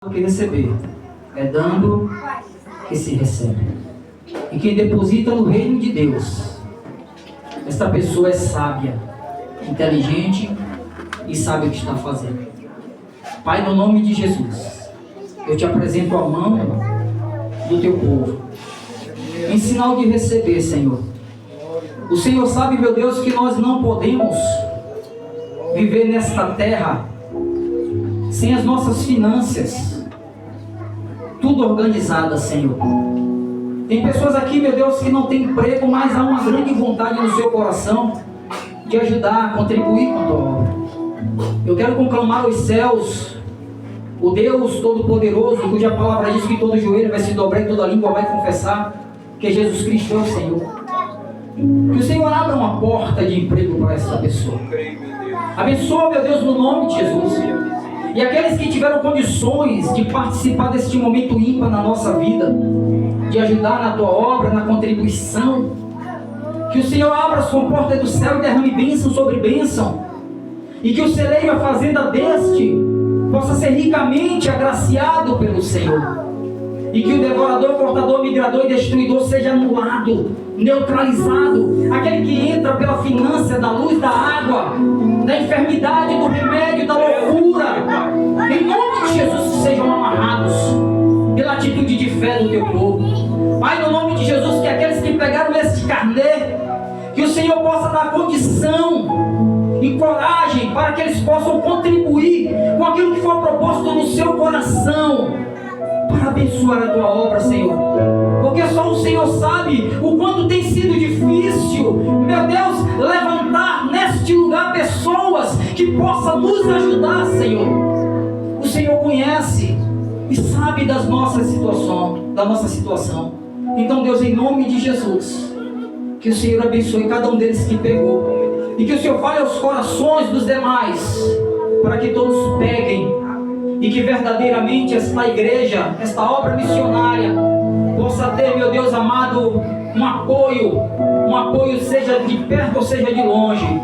do que receber. É dando que se recebe. E quem deposita no reino de Deus, esta pessoa é sábia, inteligente e sabe o que está fazendo. Pai, no nome de Jesus, eu te apresento a mão do teu povo, em sinal de receber, Senhor. O Senhor sabe, meu Deus, que nós não podemos viver nesta terra sem as nossas finanças tudo organizada, Senhor. Tem pessoas aqui, meu Deus, que não tem emprego, mas há uma grande vontade no seu coração de ajudar, contribuir com a tua obra. Eu quero conclamar aos céus, o Deus Todo-Poderoso, cuja palavra diz que todo joelho vai se dobrar e toda língua vai confessar que Jesus Cristo é o Senhor. Que o Senhor abra uma porta de emprego para essa pessoa. Abençoa, meu Deus, no nome de Jesus. E aqueles que tiveram condições de participar deste momento ímpar na nossa vida, de ajudar na tua obra, na contribuição, que o Senhor abra as comportas do céu e derrame bênção sobre bênção, e que o celeiro, a fazenda deste, possa ser ricamente agraciado pelo Senhor, e que o devorador, cortador, migrador e destruidor seja anulado, neutralizado. Aquele que entra pela finança, da luz, da água, da enfermidade, do remédio, da loucura, em nome de Jesus, sejam amarrados pela atitude de fé do teu povo. Pai, no nome de Jesus, que aqueles que pegaram este carnê, que o Senhor possa dar condição e coragem para que eles possam contribuir com aquilo que for proposto no seu coração, para abençoar a tua obra, Senhor. Porque só o Senhor sabe o quanto tem sido difícil, meu Deus, levantar neste lugar pessoas que possam nos ajudar, Senhor. O Senhor conhece e sabe das nossas situações, da nossa situação. Então, Deus, em nome de Jesus, que o Senhor abençoe cada um deles que pegou, e que o Senhor fale aos corações dos demais, para que todos peguem, e que verdadeiramente esta igreja, esta obra missionária, possa ter, meu Deus amado, um apoio seja de perto ou seja de longe,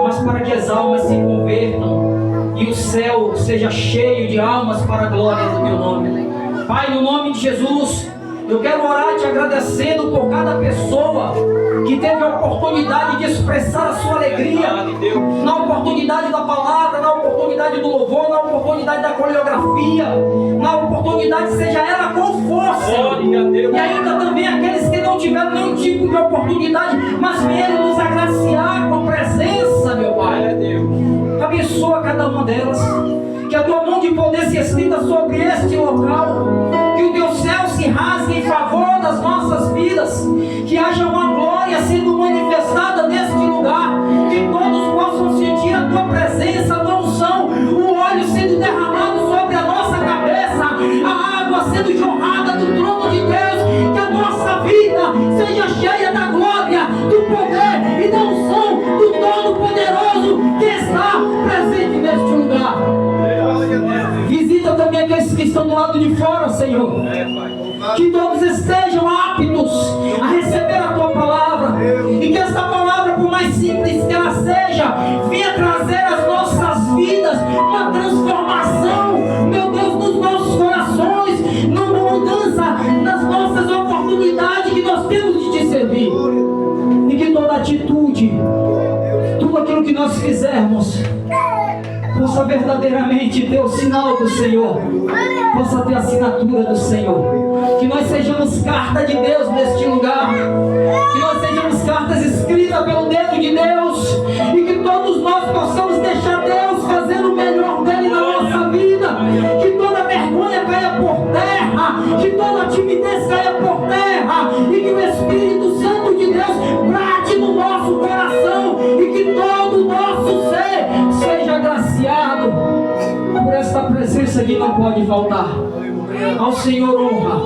mas para que as almas se convertam e o céu seja cheio de almas para a glória do teu nome. Pai, no nome de Jesus, eu quero orar te agradecendo por cada pessoa que teve a oportunidade de expressar a sua alegria, na oportunidade da palavra, na oportunidade do louvor, na oportunidade da coreografia, na oportunidade, seja ela qual for, Senhor. E ainda também aqueles que não tiveram nenhum tipo de oportunidade, mas vieram nos agraciar com a presença, meu Pai. Abençoa cada uma delas, que a tua mão de poder se estenda sobre este local, que o teu céu se rasgue em favor das nossas vidas, que haja uma glória sendo manifestada neste lugar, que todos possam sentir a tua presença, a tua unção, o óleo sendo derramado sobre a nossa cabeça, a água sendo jorrada do trono de Deus, que a nossa vida seja cheia da glória, do poder e da unção do Todo-Poderoso que está presente neste lugar. Visita também aqueles que estão do lado de fora, Senhor. Que todos estejam aptos a receber a tua palavra, e que esta palavra, por mais simples que ela seja, venha trazer às nossas vidas uma transformação, meu Deus, nos nossos corações, uma mudança nas nossas oportunidades que nós temos de te servir, e que toda atitude, tudo aquilo que nós fizermos, possa verdadeiramente ter o sinal do Senhor, possa ter a assinatura do Senhor, que nós sejamos carta de Deus neste lugar, que nós sejamos cartas escritas pelo dedo de Deus, e que todos nós possamos deixar Deus fazer o melhor dele na nossa vida, que toda vergonha caia por terra, que toda timidez caia por terra, e que o Espírito Santo de Deus brate no nosso coração, e que todo o nosso ser seja agraciado por esta presença que não pode faltar. Ao Senhor honra,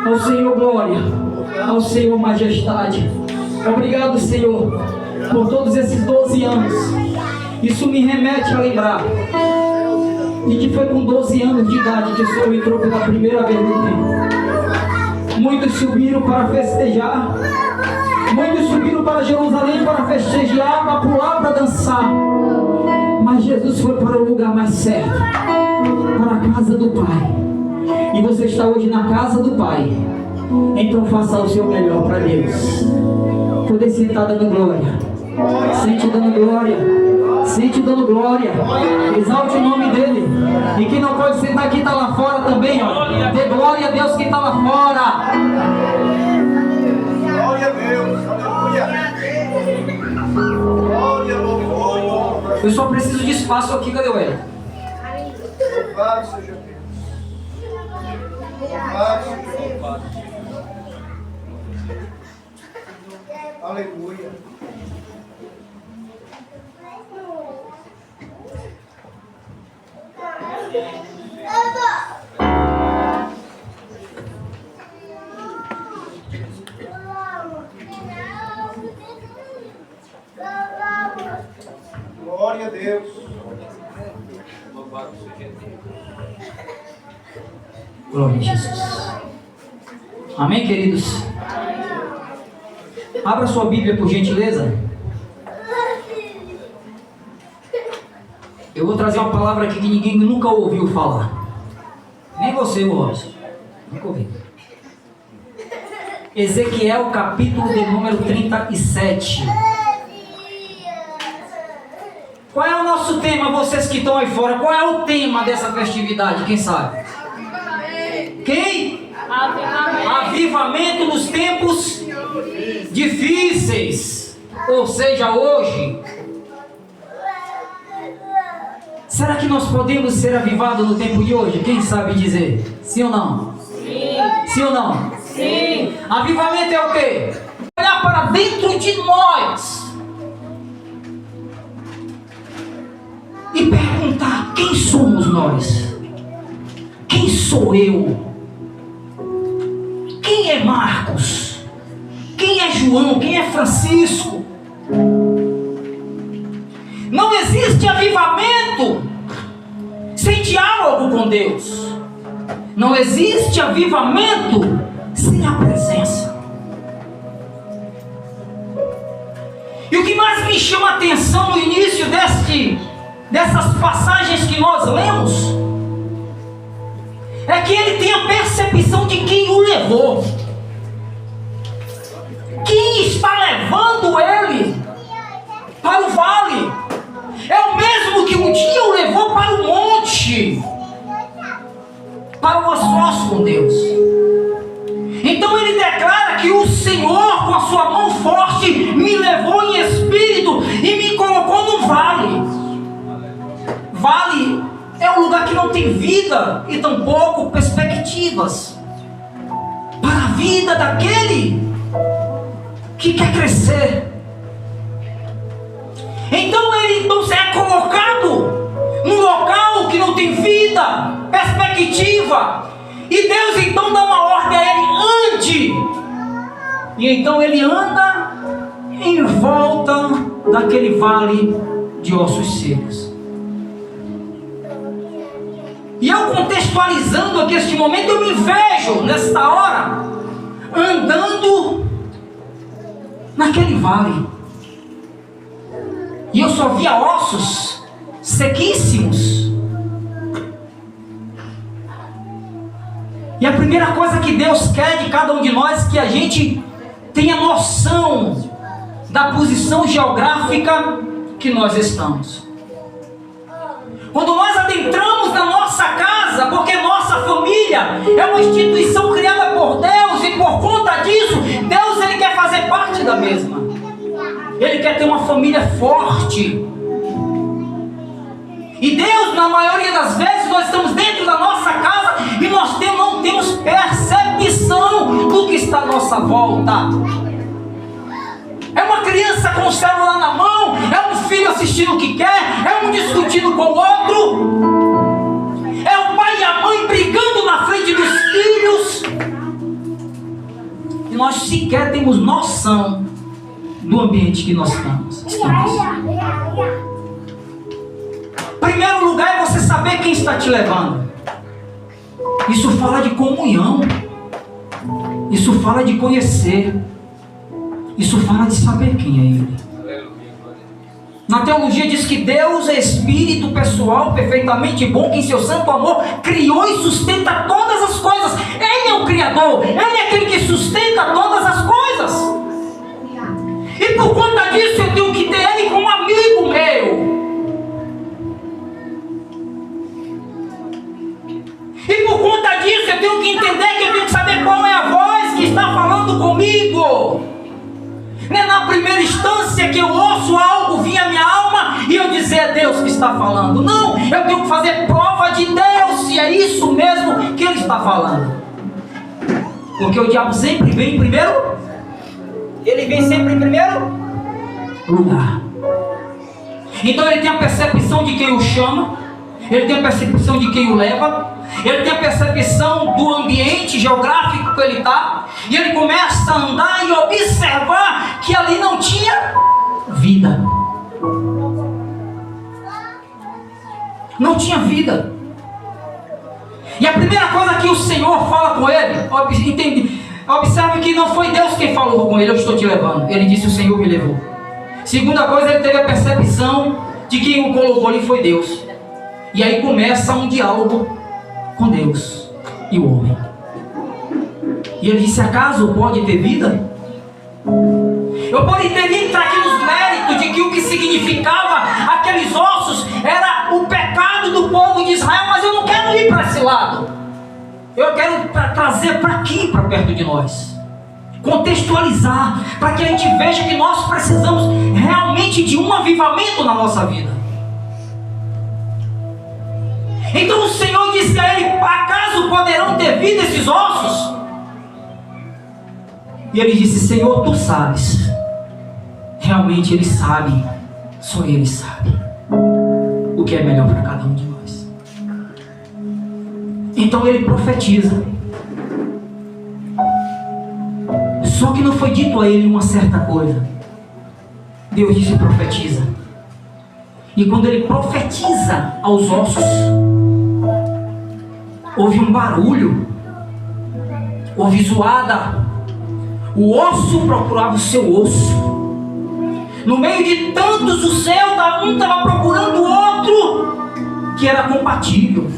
ao Senhor glória, ao Senhor majestade. Obrigado, Senhor, por todos esses 12 anos. Isso me remete a lembrar de que foi com 12 anos de idade que o Senhor entrou pela primeira vez no templo. Muitos subiram para festejar, muitos subiram para Jerusalém para festejar, para pular, para dançar. Mas Jesus foi para o lugar mais certo, para a casa do Pai. e você está hoje na casa do Pai, então faça o seu melhor para Deus. Poder sentar dando glória. Sente dando glória. Sente dando glória. Exalte o nome dele. E quem não pode sentar aqui está lá fora também, ó. Dê glória a Deus que está lá fora. Glória a Deus. Aleluia. Glória, louvor. Eu só preciso de espaço aqui, cadê o Hélio? Louvado seja Deus. Louvado seja Deus. Aleluia. Glória a Deus. Glória a Jesus. Amém, queridos? Abra sua Bíblia, por gentileza. Eu vou trazer uma palavra aqui que ninguém nunca ouviu falar. Nem você, Robson. Nunca ouviu. Ezequiel, capítulo de número 37. Qual é o nosso tema, vocês que estão aí fora? Qual é o tema dessa festividade? Quem sabe? Quem? Avivamento nos tempos difíceis. Ou seja, hoje. Será que nós podemos ser avivados no tempo de hoje? Quem sabe dizer? Sim ou não? Sim. Sim ou não? Sim. Avivamento é o quê? Olhar para dentro de nós e perguntar: quem somos nós? Quem sou eu? Quem é Marcos? Quem é João? Quem é Francisco? Não existe avivamento sem diálogo com Deus. Não existe avivamento sem a presença. E o que mais me chama a atenção no início dessas passagens que nós lemos é que ele tem a percepção de quem o levou. Quem está levando ele para o vale é o mesmo que um dia o levou para o monte, para o sós com Deus. Então ele declara que o Senhor, com a sua mão forte, me levou em espírito e me colocou no vale. Vale é um lugar que não tem vida e tampouco perspectivas para a vida daquele que quer crescer. Então ele é colocado num local que não tem vida, perspectiva, e Deus então dá uma ordem a ele: ande. E então ele anda em volta daquele vale de ossos secos. E eu, contextualizando aqui este momento, eu me vejo nesta hora andando naquele vale. E eu só via ossos sequíssimos. E a primeira coisa que Deus quer de cada um de nós é que a gente tenha noção da posição geográfica que nós estamos. Quando nós adentramos na nossa casa, porque nossa família é uma instituição criada por Deus, e por conta disso, Deus ele quer fazer parte da mesma. Ele quer ter uma família forte. E Deus, na maioria das vezes, nós estamos dentro da nossa casa e nós não temos percepção do que está à nossa volta. É uma criança com o celular na mão, é um filho assistindo o que quer, é um discutindo com o outro, é o pai e a mãe brigando na frente dos filhos, e nós sequer temos noção do ambiente que nós estamos. Primeiro lugar é você saber quem está te levando. Isso fala de comunhão, isso fala de conhecer, isso fala de saber quem é Ele. Na teologia diz que Deus é espírito pessoal, perfeitamente bom, que em seu santo amor criou e sustenta todas as Criador, Ele é aquele que sustenta todas as coisas. E por conta disso eu tenho que ter Ele como amigo meu. E por conta disso eu tenho que entender que eu tenho que saber qual é a voz que está falando comigo. Não é na primeira instância que eu ouço algo vir à minha alma e eu dizer é Deus que está falando. Não, eu tenho que fazer prova de Deus se é isso mesmo que Ele está falando. Porque o diabo sempre vem em primeiro. Ele vem sempre em primeiro lugar. Então ele tem a percepção de quem o chama. Ele tem a percepção de quem o leva. Ele tem a percepção do ambiente geográfico que ele está. E ele começa a andar e observar que ali não tinha vida. Não tinha vida. E a primeira coisa que o Senhor fala com ele, observe que não foi Deus quem falou com ele, eu estou te levando. Ele disse, o Senhor me levou. Segunda coisa, ele teve a percepção de que quem o colocou ali foi Deus. E aí começa um diálogo com Deus e o homem. E ele disse, acaso pode ter vida? Eu poderia entrar aqui nos méritos de que o que significava aqueles ossos era o pecado do povo de Israel, mas eu não quero ir para esse lado. Eu quero trazer para aqui, para perto de nós. Contextualizar, para que a gente veja que nós precisamos realmente de um avivamento na nossa vida. Então o Senhor disse a ele, acaso poderão ter vida esses ossos? E ele disse, Senhor, tu sabes. Realmente ele sabe, só ele sabe o que é melhor para cada um de nós. Então ele profetiza. Só que não foi dito a ele uma certa coisa. Deus disse, profetiza. E quando ele profetiza aos ossos, houve um barulho, houve zoada. O osso procurava o seu osso. No meio de tantos, o céu, um estava procurando o outro que era compatível.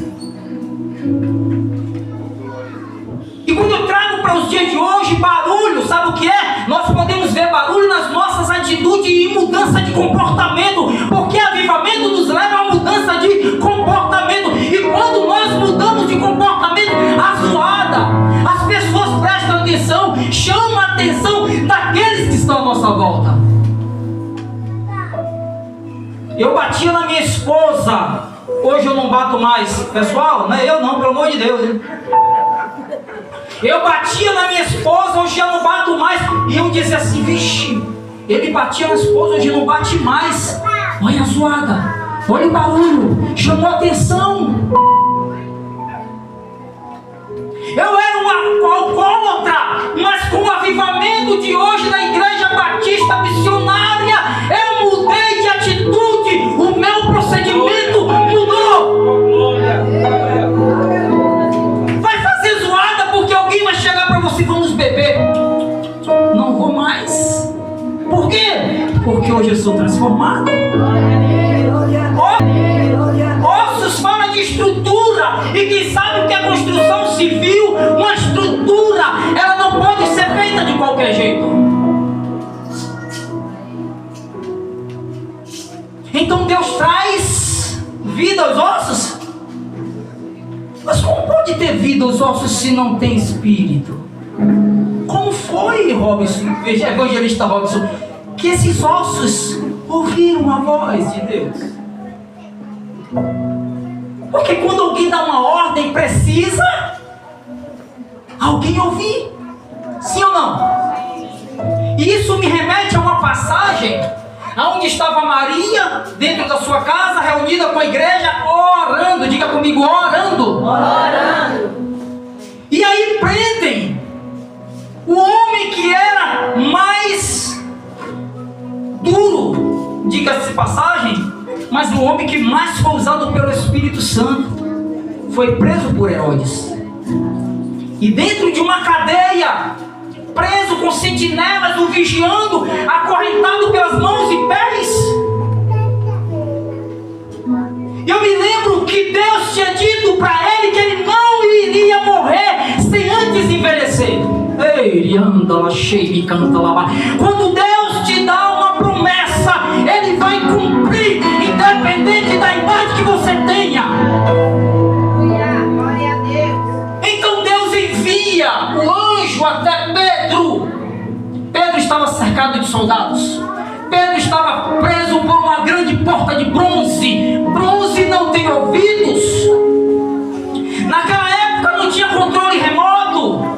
E quando eu trago para os dias de hoje barulho, sabe o que é? Nós podemos ver barulho nas nossas atitudes e mudança de comportamento, porque avivamento nos leva a mudança de comportamento. E quando nós mudamos de comportamento, a zoada, as pessoas prestam atenção, chamam a atenção daqueles que estão à nossa volta. Eu batia na minha esposa, hoje eu não bato mais. Pessoal, não é eu não, pelo amor de Deus, hein? Eu batia na minha esposa, hoje eu não bato mais. E eu dizia assim, vixe, ele batia na esposa, hoje não bate mais. Olha a zoada, olha o barulho, chamou atenção. Eu era uma alcoólatra, mas com o avivamento de hoje na Igreja Batista Missionária, eu mudei de atitude, o meu procedimento mudou. Vai fazer zoada porque alguém vai chegar para você e vamos beber. Não vou mais. Por quê? Porque hoje eu sou transformado. Ossos fala de estrutura. E quem sabe o que é construção civil? Uma estrutura, ela não pode ser feita de qualquer jeito. Então Deus traz vida aos ossos. Mas como pode ter vida aos ossos se não tem espírito? Como foi, Robson, evangelista Robson, que esses ossos ouviram a voz de Deus? Porque quando alguém dá uma ordem, precisa alguém ouvir. Sim ou não? E isso me remete a uma passagem onde estava Maria dentro da sua casa, reunida com a igreja, orando. Diga comigo, orando. Orando. E aí prendem o homem que era mais duro, diga-se passagem, mas o homem que mais foi usado pelo Espírito Santo foi preso por Herodes. E dentro de uma cadeia, preso com sentinelas o vigiando, acorrentado pelas mãos e pés. Eu me lembro que Deus tinha dito para ele que ele não iria morrer sem antes envelhecer. Quando Deus te dá uma promessa, Ele vai cumprir, independente da idade que você tenha. Glória a Deus. Então Deus envia o anjo até Pedro. Pedro estava cercado de soldados. Pedro estava preso por uma grande porta de bronze. Bronze não tem ouvidos. Naquela época não tinha controle remoto.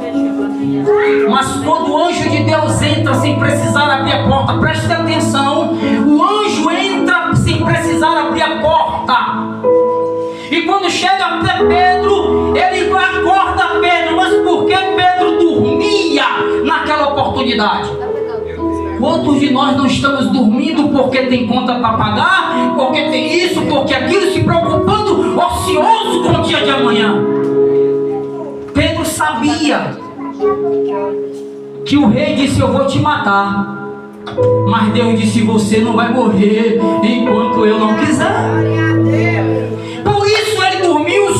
Mas quando o anjo de Deus entra sem precisar abrir a porta, preste atenção, o anjo entra sem precisar abrir a porta. E quando chega até Pedro, ele acorda Pedro. Mas por que Pedro dormia naquela oportunidade? Quantos de nós não estamos dormindo porque tem conta para pagar, porque tem isso, porque aquilo, se preocupando, ocioso com o dia de amanhã? Pedro sabia que o rei disse: eu vou te matar. Mas Deus disse: você não vai morrer enquanto eu não quiser. Por isso ele dormiu um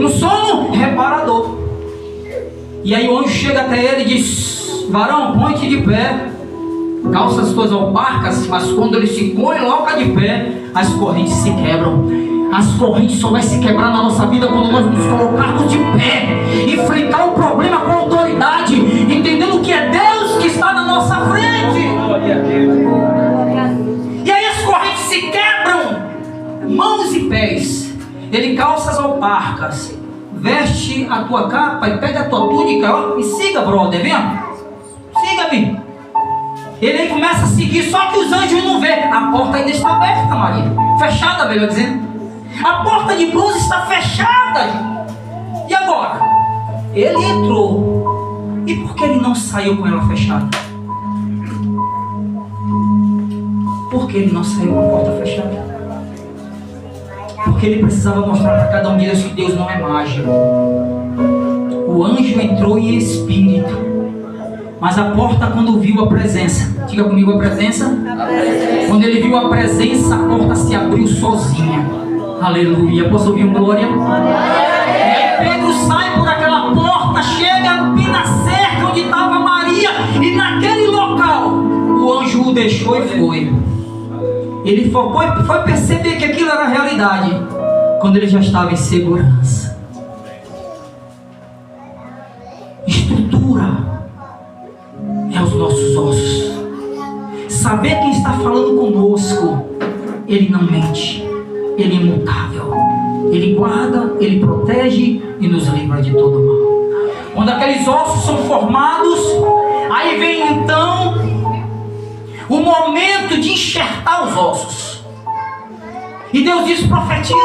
sono reparador. E aí o anjo chega até ele e diz: varão, põe-te de pé, calça as tuas alparcas. Mas quando ele se coloca de pé, as correntes se quebram. As correntes só vai se quebrar na nossa vida quando nós nos colocarmos de pé, enfrentar o problema com autoridade, entendendo que é Deus que está na nossa frente. E aí as correntes se quebram, mãos e pés. Ele calça as alparcas, veste a tua capa e pega a tua túnica, ó, e siga, brother, vem, siga-me. Ele aí começa a seguir, só que os anjos não vê. A porta ainda está aberta, Maria, fechada, melhor dizendo. A porta de bronze está fechada. E agora? Ele entrou. E por que ele não saiu com ela fechada? Por que ele não saiu com a porta fechada? Porque ele precisava mostrar para cada um deles que Deus não é mágico. O anjo entrou em espírito. Mas a porta, quando viu a presença, diga comigo a presença. Quando ele viu a presença, a porta se abriu sozinha. Aleluia, posso ouvir um glória? E aí Pedro sai por aquela porta, chega bem na cerca onde estava Maria, e naquele local o anjo o deixou e foi. Ele foi perceber que aquilo era realidade quando ele já estava em segurança. Estrutura é os nossos ossos. Saber quem está falando conosco. Ele não mente. Ele é imutável. Ele guarda, Ele protege e nos livra de todo mal. Quando aqueles ossos são formados, aí vem então o momento de enxertar os ossos. E Deus diz: profetiza.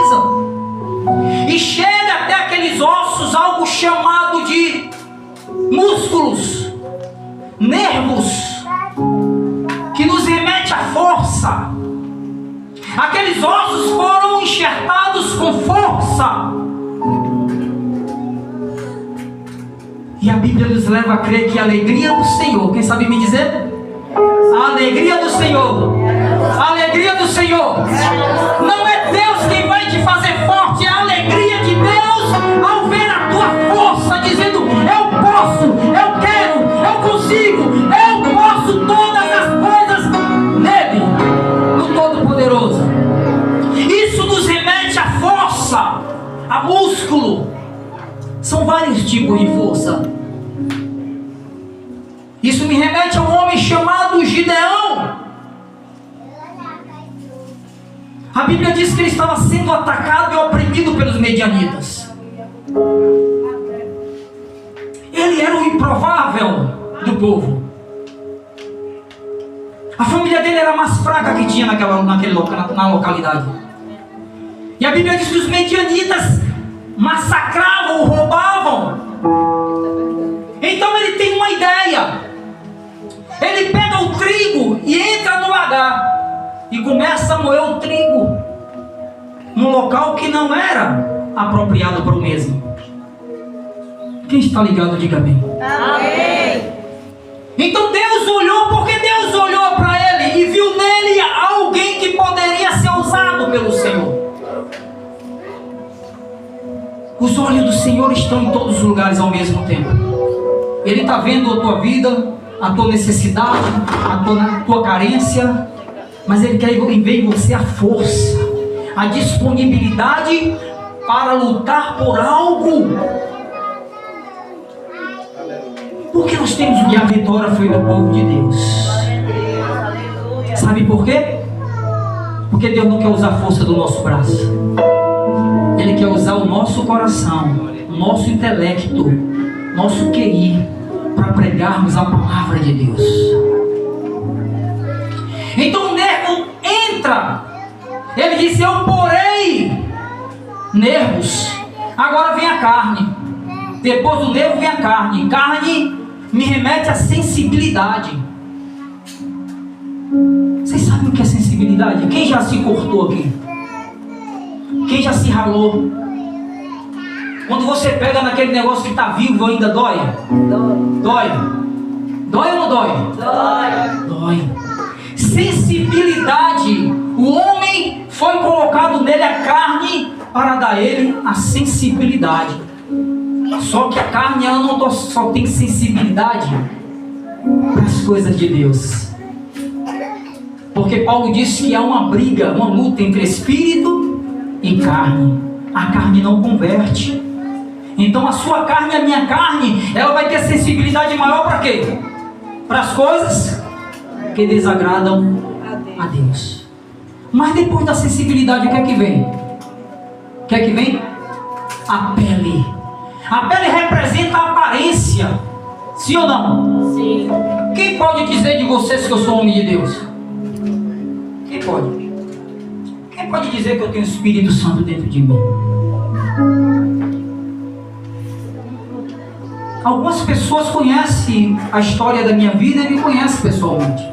E chega até aqueles ossos algo chamado de músculos, nervos, que nos remete à força. Aqueles ossos foram enxertados com força. E a Bíblia nos leva a crer que a alegria do Senhor, quem sabe me dizer? A alegria do Senhor. A alegria do Senhor. Não é Deus quem vai te fazer forte, é a alegria de Deus ao ver a tua força, dizendo: eu posso, eu quero, eu consigo, eu posso todas as coisas nele, no Todo-Poderoso. Isso nos remete à força, a músculo. São vários tipos de força. Isso me remete a um homem chamado Gideão. A Bíblia diz que ele estava sendo atacado e oprimido pelos medianitas. Ele era o improvável do povo. A família dele era a mais fraca que tinha na localidade. E a Bíblia diz que os medianitas massacravam, roubavam. Então ele tem uma ideia. Ele pega o trigo e entra no lagar e começa a moer o trigo num local que não era apropriado para o mesmo. Quem está ligado, diga amém. Amém. Então Deus olhou, porque Deus olhou para ele e viu nele alguém que poderia ser usado pelo Senhor. Os olhos do Senhor estão em todos os lugares ao mesmo tempo. Ele está vendo a tua vida, a tua necessidade, a tua carência, mas Ele quer ver em você a força, a disponibilidade para lutar por algo. Porque nós temos que a vitória foi do povo de Deus. Sabe por quê? Porque Deus não quer usar a força do nosso braço. Ele quer usar o nosso coração, o nosso intelecto, nosso QI, para pregarmos a palavra de Deus. Então o nervo entra. Ele disse: eu porei nervos. Agora vem a carne. Depois do nervo vem a carne. Carne me remete à sensibilidade. Vocês sabem o que é sensibilidade? Quem já se cortou aqui? Quem já se ralou? Quando você pega naquele negócio que está vivo ainda, dói? Dói. Dói ou não dói? Dói. Sensibilidade. O homem foi colocado nele a carne para dar a ele a sensibilidade. Só que a carne ela não só tem sensibilidade para as coisas de Deus. Porque Paulo disse que há uma briga, uma luta entre espírito e carne. A carne não converte. Então a sua carne e a minha carne, ela vai ter sensibilidade maior para quê? Para as coisas que desagradam a Deus. Mas depois da sensibilidade, o que é que vem? O que é que vem? A pele. A pele representa a aparência. Sim ou não? Sim. Quem pode dizer de vocês que eu sou homem de Deus? Quem pode? Quem pode dizer que eu tenho o Espírito Santo dentro de mim? Algumas pessoas conhecem a história da minha vida e me conhecem pessoalmente,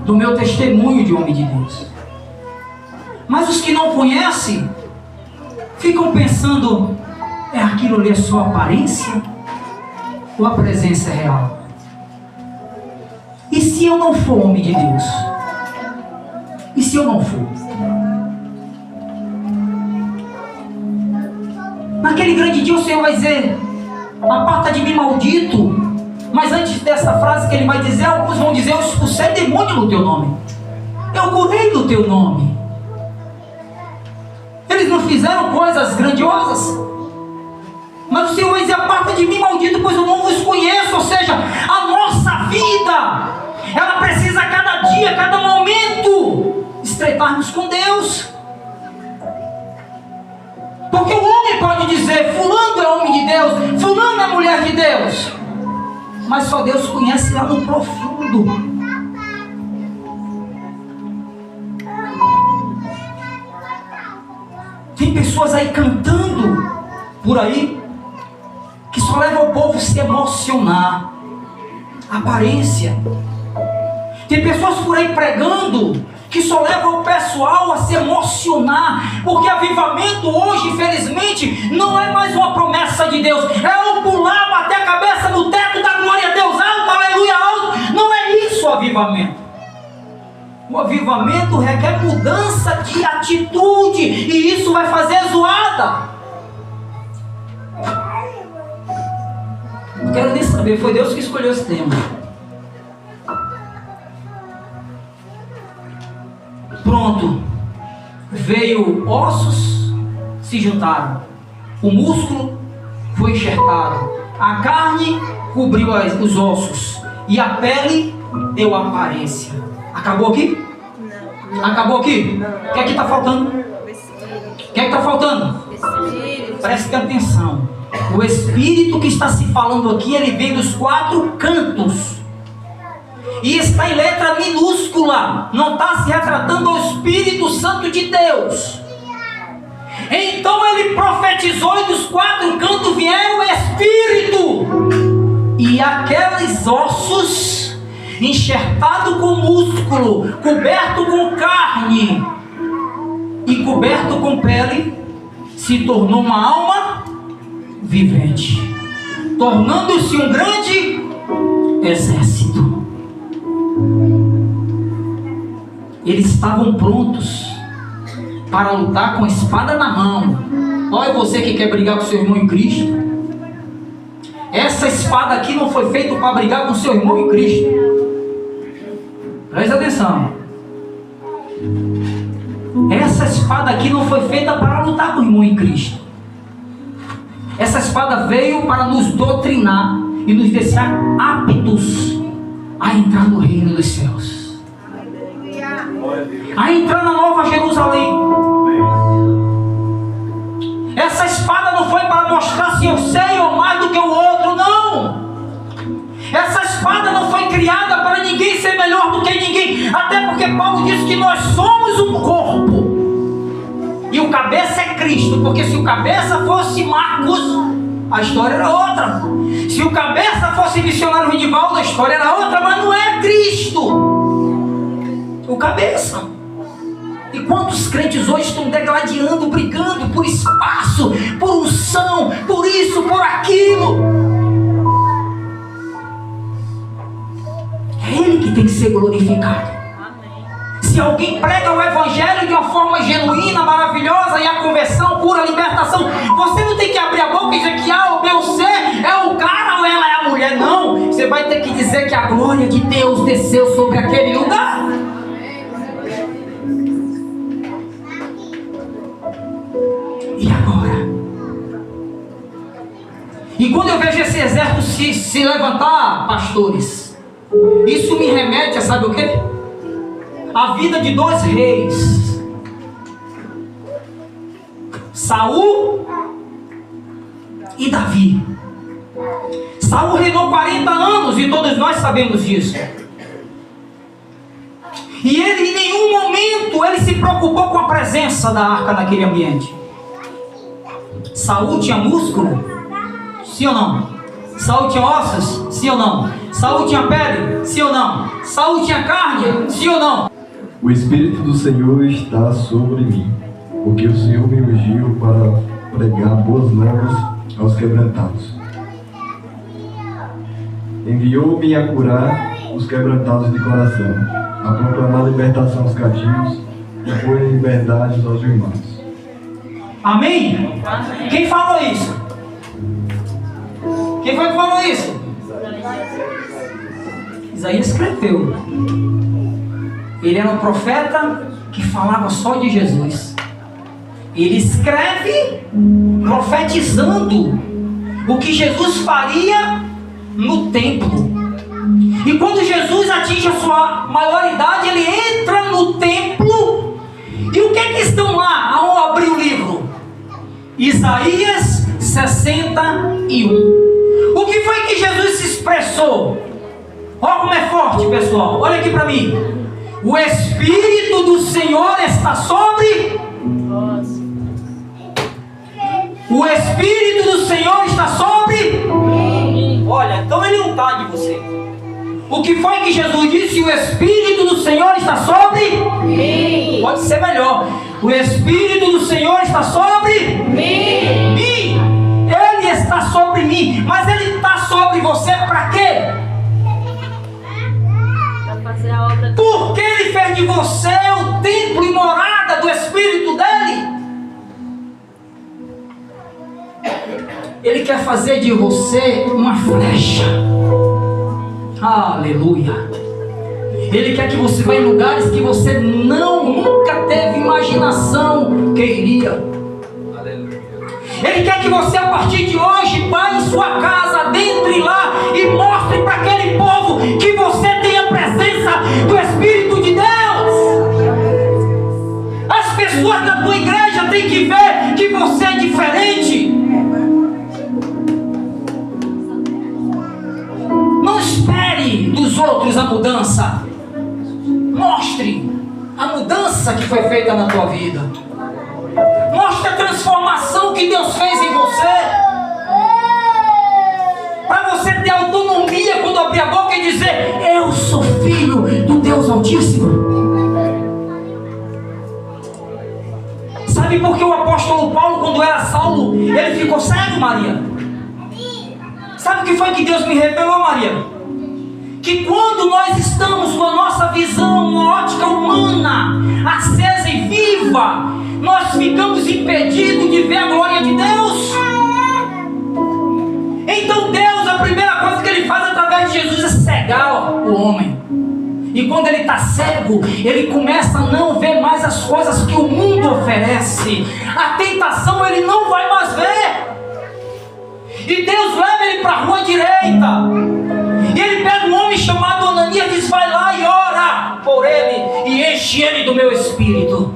do meu testemunho de homem de Deus. Mas os que não conhecem ficam pensando: é aquilo ali, é só aparência ou a presença é real? E se eu não for homem de Deus? E se eu não for? Naquele grande dia o Senhor vai dizer: aparta de mim, maldito. Mas antes dessa frase que Ele vai dizer, alguns vão dizer: eu expulsei demônio no teu nome, eu curei no teu nome. Eles não fizeram coisas grandiosas, mas o Senhor vai dizer: aparta de mim, maldito, pois eu não vos conheço. Ou seja, a nossa vida, ela precisa a cada dia, a cada momento, estreitarmos com Deus. Porque o homem pode dizer: fulano é homem de Deus, fulano é mulher de Deus, mas só Deus conhece lá no profundo. Tem pessoas aí cantando por aí que só leva o povo a se emocionar. Aparência. Tem pessoas por aí pregando que só leva o pessoal a se emocionar, porque avivamento hoje, infelizmente, não é mais uma promessa de Deus, é o pular, bater a cabeça no teto da glória a Deus, alto, aleluia, alto. Não é isso o avivamento. O avivamento requer mudança de atitude, e isso vai fazer zoada. Não quero nem saber, foi Deus que escolheu esse tema. Pronto, veio ossos, se juntaram, o músculo foi enxertado, a carne cobriu os ossos e a pele deu aparência. Acabou aqui? Não. Acabou aqui? Não. O que é que está faltando? O que é que está faltando? Preste atenção. O Espírito que está se falando aqui, ele vem dos 4 cantos. E está em letra minúscula. Não está se retratando ao Espírito Santo de Deus. Então ele profetizou e dos 4 cantos vieram o Espírito. E aqueles ossos, enxertado com músculo, coberto com carne e coberto com pele, se tornou uma alma vivente, tornando-se um grande exército. Eles estavam prontos para lutar com a espada na mão. Olha você que quer brigar com seu irmão em Cristo. Essa espada aqui não foi feita para brigar com seu irmão em Cristo. Presta atenção. Essa espada aqui não foi feita para lutar com o irmão em Cristo. Essa espada veio para nos doutrinar e nos deixar aptos a entrar no reino dos céus, a entrar na Nova Jerusalém. Essa espada não foi para mostrar se eu sei ou mais do que o outro, não. Essa espada não foi criada para ninguém ser melhor do que ninguém, até porque Paulo disse que nós somos um corpo e o cabeça é Cristo, porque se o cabeça fosse Marcos, a história era outra. Se o cabeça fosse missionário Rinivaldo, a história era outra, mas não é Cristo o cabeça. E quantos crentes hoje estão degladiando, brigando por espaço, por unção, por isso, por aquilo? É Ele que tem que ser glorificado. Se alguém prega o evangelho de uma forma genuína, maravilhosa, e a conversão, pura libertação, você não tem que abrir a boca e dizer que o meu ser é o cara ou ela é a mulher, não. Você vai ter que dizer que a glória de Deus desceu sobre aquele lugar. E agora? E quando eu vejo esse exército se levantar, pastores, isso me remete a sabe o quê? A vida de dois reis, Saul e Davi. Saul reinou 40 anos e todos nós sabemos disso. E ele em nenhum momento ele se preocupou com a presença da arca naquele ambiente. Saul tinha músculo? Sim ou não? Saul tinha ossos? Sim ou não? Saul tinha pele? Sim ou não? Saul tinha carne? Sim ou não? O Espírito do Senhor está sobre mim, porque o Senhor me ungiu para pregar boas novas aos quebrantados. Enviou-me a curar os quebrantados de coração, a proclamar libertação aos cativos e pôr em liberdade aos irmãos. Amém? Quem falou isso? Quem foi que falou isso? Isaías escreveu. Ele era um profeta que falava só de Jesus. Ele escreve profetizando o que Jesus faria no templo. E quando Jesus atinge a sua maioridade, ele entra no templo. E o que é que estão lá ao abrir o livro? Isaías 61. O que foi que Jesus se expressou? Olha como é forte, pessoal. Olha aqui para mim. O Espírito do Senhor está sobre nós. O Espírito do Senhor está sobre mim. Olha, então ele não está de você. O que foi que Jesus disse? O Espírito do Senhor está sobre mim. Pode ser melhor. O Espírito do Senhor está sobre mim. Ele está sobre mim. Mas ele está sobre você para quê? Porque ele fez de você o templo e morada do Espírito dele. Ele quer fazer de você uma flecha. Aleluia. Ele quer que você vá em lugares que você nunca teve imaginação que iria. Ele quer que você a partir de hoje vá em sua casa, dentre lá e mostre para aquele povo que você tem a presença do Espírito de Deus. As pessoas da tua igreja têm que ver que você é diferente. Não espere dos outros a mudança. Mostre a mudança que foi feita na tua vida. Mostre a transformação que Deus fez em você. Para você ter autonomia quando abrir a boca e dizer: eu sou filho do Deus Altíssimo. Sabe por que o apóstolo Paulo, quando era Saulo, ele ficou cego, Maria? Sabe o que foi que Deus me revelou, Maria? Que quando nós estamos com a nossa visão, uma ótica humana, acesa e viva, nós ficamos impedidos de ver a glória de Deus. Então Deus quando ele está cego, ele começa a não ver mais as coisas que o mundo oferece. A tentação ele não vai mais ver. E Deus leva ele para a rua direita. E ele pega um homem chamado Ananias e diz: vai lá e ora por ele e enche ele do meu espírito.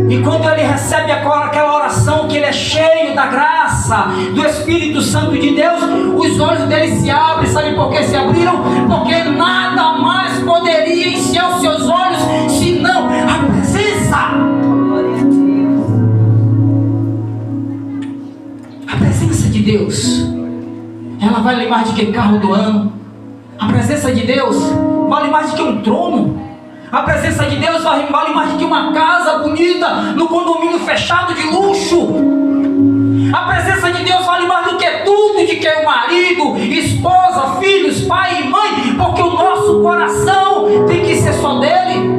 E quando ele recebe aquela oração, que ele é cheio da graça do Espírito Santo de Deus, os olhos dele se abrem. Sabe por que se abriram? Porque nada mais poderia encher os seus olhos senão a presença. A presença de Deus, ela vale mais do que carro do ano. A presença de Deus vale mais do que um trono. A presença de Deus vale mais do que uma casa bonita no condomínio fechado de luxo. A presença de Deus vale mais do que tudo, de que o marido, esposa, filhos, pai e mãe, porque o nosso coração tem que ser só dele.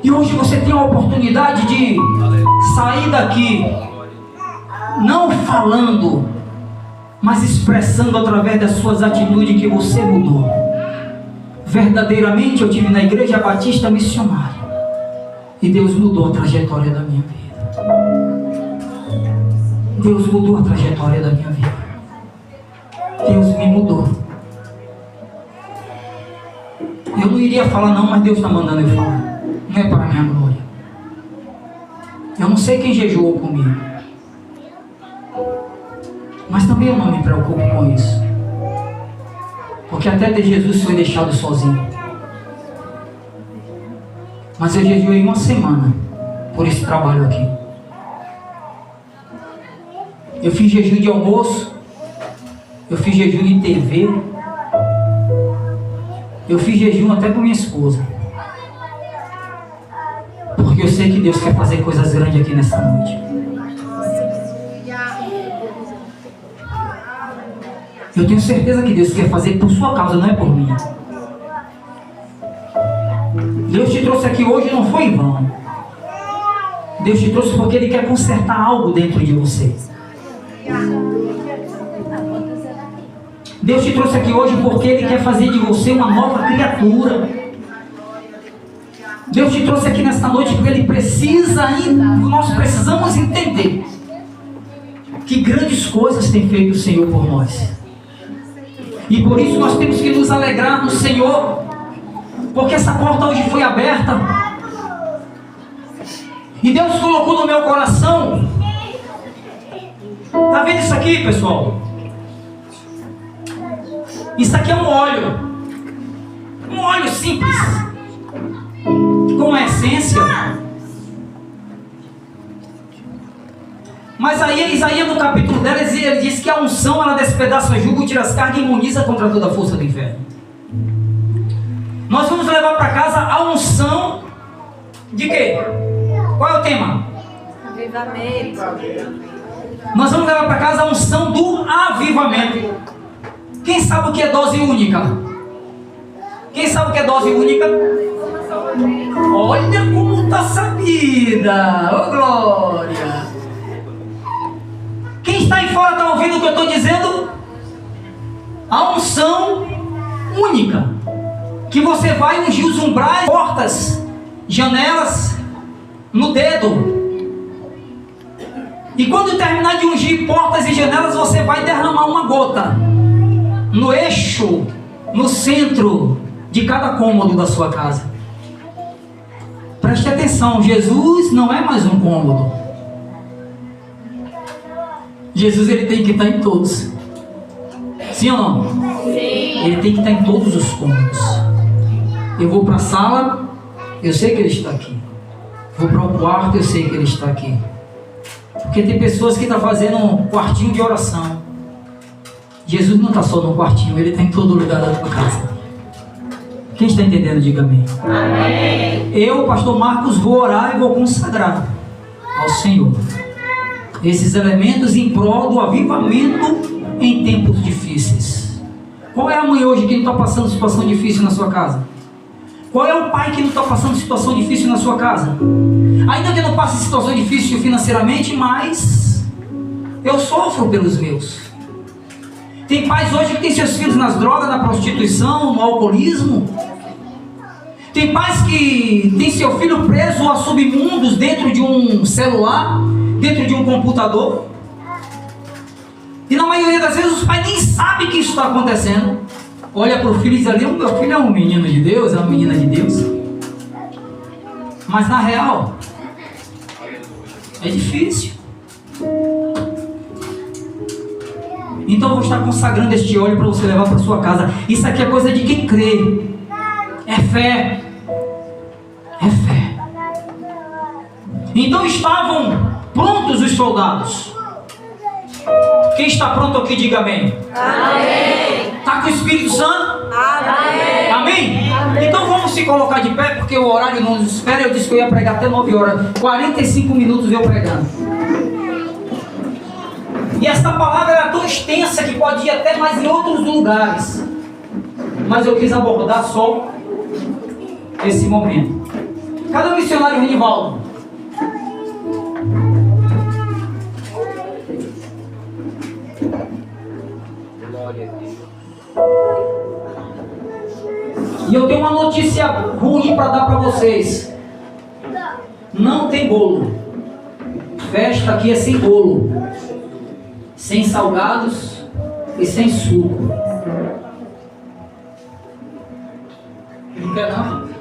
E hoje você tem a oportunidade de sair daqui não falando, mas expressando através das suas atitudes que você mudou. Verdadeiramente eu estive na Igreja Batista Missionária e Deus mudou a trajetória da minha vida. Deus mudou a trajetória da minha vida. Deus me mudou. Eu não iria falar não, mas Deus está mandando eu falar. Não é para a minha glória. Eu não sei quem jejuou comigo, mas também eu não me preocupo com isso, porque até de Jesus foi deixado sozinho. Mas eu jejuei uma semana por esse trabalho aqui. Eu fiz jejum de almoço, eu fiz jejum de TV, eu fiz jejum até com minha esposa, porque eu sei que Deus quer fazer coisas grandes aqui nessa noite. Eu tenho certeza que Deus quer fazer por sua causa, não é por mim. Deus te trouxe aqui hoje não foi em vão. Deus te trouxe porque Ele quer consertar algo dentro de você. Deus te trouxe aqui hoje porque Ele quer fazer de você uma nova criatura. Deus te trouxe aqui nesta noite porque Ele precisa, nós precisamos entender que grandes coisas tem feito o Senhor por nós. E por isso nós temos que nos alegrar no Senhor, porque essa porta hoje foi aberta. E Deus colocou no meu coração. Está vendo isso aqui, pessoal? Isso aqui é um óleo. Um óleo simples, com essência. Mas aí Isaías no capítulo 10 ele diz que a unção ela despedaça jugo, tira as cargas e imuniza contra toda a força do inferno. Nós vamos levar para casa a unção de quê? Qual é o tema? Avivamento. Nós vamos levar para casa a unção do avivamento. Quem sabe o que é dose única? Quem sabe o que é dose única? Olha como está sabida! Ô glória! Quem está aí fora está ouvindo o que eu estou dizendo? A unção única, que você vai ungir os umbrais, portas, janelas, no dedo. E quando terminar de ungir portas e janelas, você vai derramar uma gota no eixo, no centro de cada cômodo da sua casa. Preste atenção, Jesus não é mais um cômodo. Jesus ele tem que estar em todos. Sim ou não? Sim. Ele tem que estar em todos os cômodos. Eu vou para a sala, eu sei que Ele está aqui. Vou para o quarto, eu sei que Ele está aqui. Porque tem pessoas que estão fazendo um quartinho de oração. Jesus não está só no quartinho, Ele está em todo lugar da tua casa. Quem está entendendo, diga amém. Amém. Eu, pastor Marcos, vou orar e vou consagrar ao Senhor esses elementos em prol do avivamento em tempos difíceis. Qual é a mãe hoje que não está passando situação difícil na sua casa? Qual é o pai que não está passando situação difícil na sua casa? Ainda que não passe situação difícil financeiramente, mas eu sofro pelos meus. Tem pais hoje que têm seus filhos nas drogas, na prostituição, no alcoolismo. Tem pais que têm seu filho preso a submundos dentro de um celular, dentro de um computador. E na maioria das vezes os pais nem sabem que isso está acontecendo. Olha para o filho e diz ali, o meu filho é um menino de Deus, é uma menina de Deus. Mas na real, é difícil. Então eu vou estar consagrando este óleo para você levar para sua casa. Isso aqui é coisa de quem crê. É fé. É fé. Então estavam prontos os soldados. Quem está pronto aqui, diga amém. Amém. Está com o Espírito Santo? Amém. Amém? Então vamos se colocar de pé, porque o horário não nos espera. Eu disse que eu ia pregar até 9 horas. 45 minutos eu pregando. E essa palavra era tão extensa que pode ir até mais em outros lugares. Mas eu quis abordar só esse momento. Cadê o missionário Renivaldo? E eu tenho uma notícia ruim para dar para vocês. Não tem bolo. Festa aqui é sem bolo, sem salgados e sem suco. Não quer não?